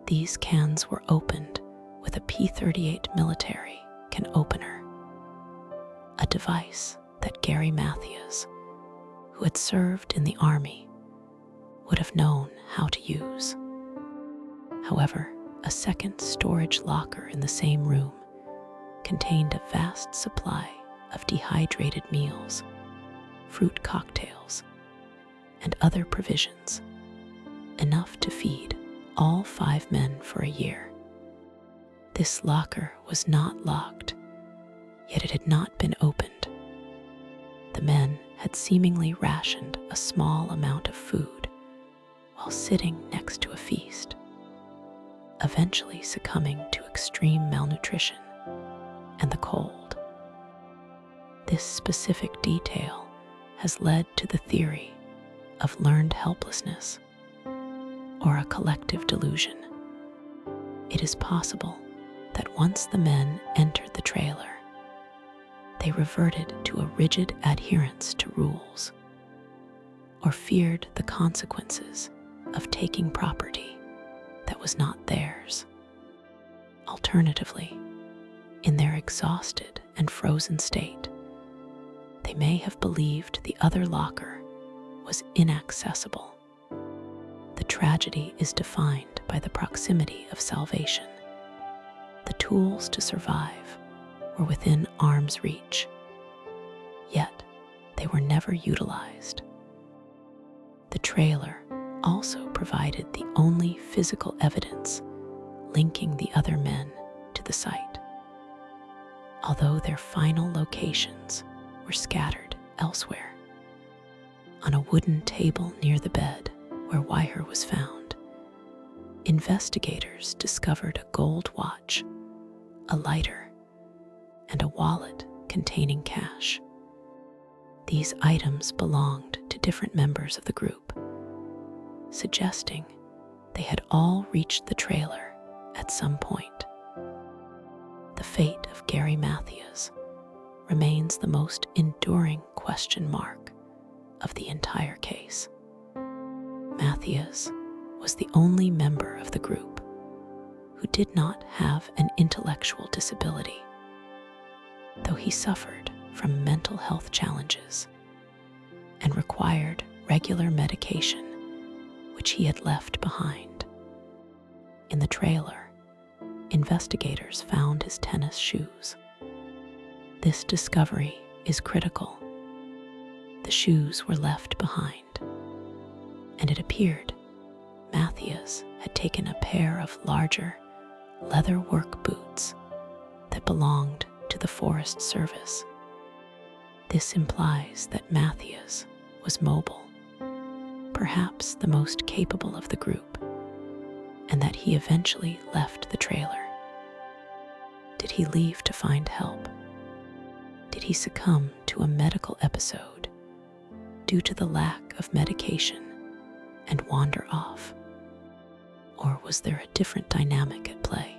Speaker 1: These cans were opened with a P-38 military can opener, a device that Gary Matthews, who had served in the Army, would have known how to use. However, a second storage locker in the same room contained a vast supply of dehydrated meals, fruit cocktails, and other provisions, enough to feed all 5 men for a year. This locker was not locked, yet it had not been opened. The men had seemingly rationed a small amount of food while sitting next to a feast, eventually succumbing to extreme malnutrition and the cold. This specific detail has led to the theory of learned helplessness or a collective delusion. It is possible that once the men entered the trailer, they reverted to a rigid adherence to rules or feared the consequences of taking property that was not theirs. Alternatively, in their exhausted and frozen state, they may have believed the other locker was inaccessible. The tragedy is defined by the proximity of salvation. The tools to survive were within arm's reach, yet they were never utilized. The trailer also provided the only physical evidence linking the other men to the site, although their final locations were scattered elsewhere. On a wooden table near the bed where Weiher was found, investigators discovered a gold watch, a lighter, and a wallet containing cash. These items belonged to different members of the group, suggesting they had all reached the trailer at some point. The fate of Gary Matthews remains the most enduring question mark of the entire case. Matthews was the only member of the group who did not have an intellectual disability, though he suffered from mental health challenges and required regular medication, which he had left behind. In the trailer, investigators found his tennis shoes. This discovery is critical. The shoes were left behind, and it appeared Matthews had taken a pair of larger leather work boots that belonged to the Forest Service. This implies that Matthews was mobile, perhaps the most capable of the group, and that he eventually left the trailer. Did he leave to find help? Did he succumb to a medical episode due to the lack of medication and wander off? Or was there a different dynamic at play?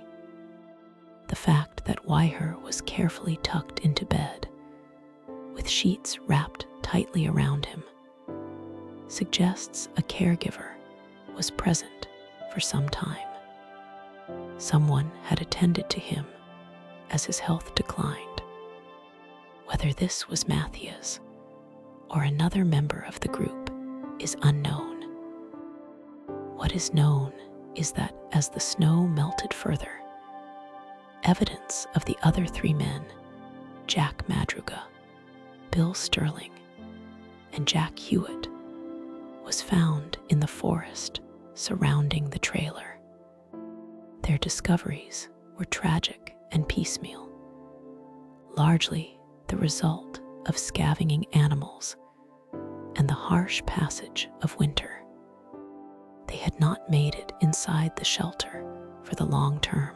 Speaker 1: The fact that Weiher was carefully tucked into bed, with sheets wrapped tightly around him, suggests a caregiver was present for some time. Someone had attended to him as his health declined. Whether this was Matthews or another member of the group is unknown. What is known is that as the snow melted further, evidence of the other 3 men, Jack Madruga, Bill Sterling, and Jack Hewitt, was found in the forest surrounding the trailer. Their discoveries were tragic and piecemeal, largely the result of scavenging animals and the harsh passage of winter. They had not made it inside the shelter for the long term,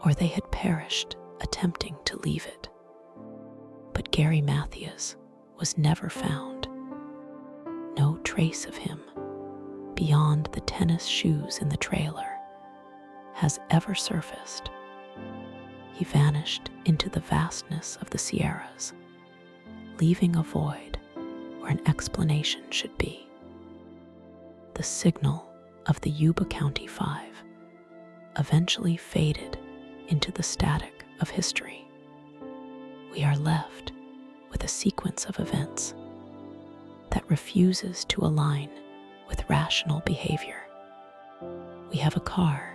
Speaker 1: or they had perished attempting to leave it. But Gary Matthews was never found. No trace of him, beyond the tennis shoes in the trailer, has ever surfaced. He vanished into the vastness of the Sierras, leaving a void where an explanation should be. The signal of the Yuba County Five eventually faded into the static of history. We are left with a sequence of events that refuses to align with rational behavior. We have a car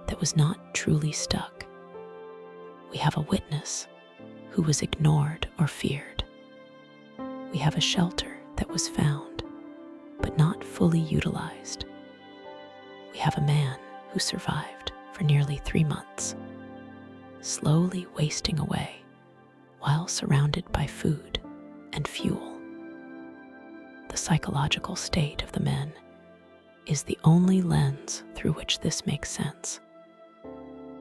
Speaker 1: that was not truly stuck. We have a witness who was ignored or feared. We have a shelter that was found but not fully utilized. We have a man who survived for nearly 3 months, slowly wasting away while surrounded by food and fuel. The psychological state of the men is the only lens through which this makes sense.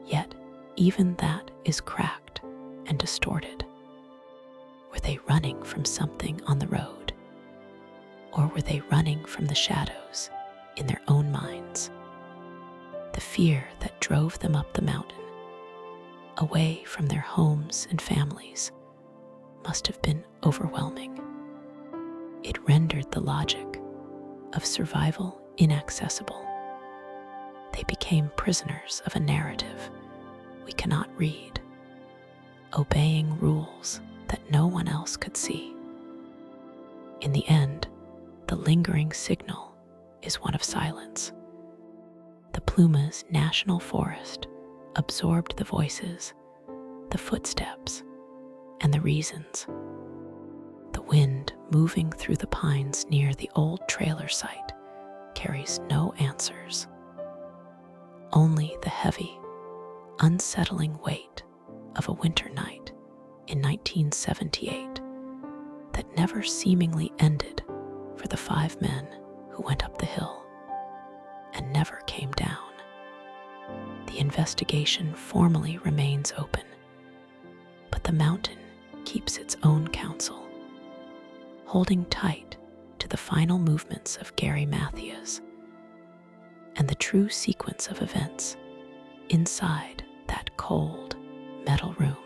Speaker 1: Yet, even that is cracked and distorted. Were they running from something on the road? Or were they running from the shadows in their own minds? The fear that drove them up the mountain, away from their homes and families, must have been overwhelming. It rendered the logic of survival inaccessible. They became prisoners of a narrative we cannot read, obeying rules that no one else could see. In the end, the lingering signal is one of silence. The Plumas National Forest absorbed the voices, the footsteps, and the reasons. The wind moving through the pines near the old trailer site carries no answers. Only the heavy, unsettling weight of a winter night in 1978 that never seemingly ended for the 5 men who went up the hill and never came down. The investigation formally remains open, but the mountain keeps its own counsel, holding tight to the final movements of Gary Matthews and the true sequence of events inside that cold metal room.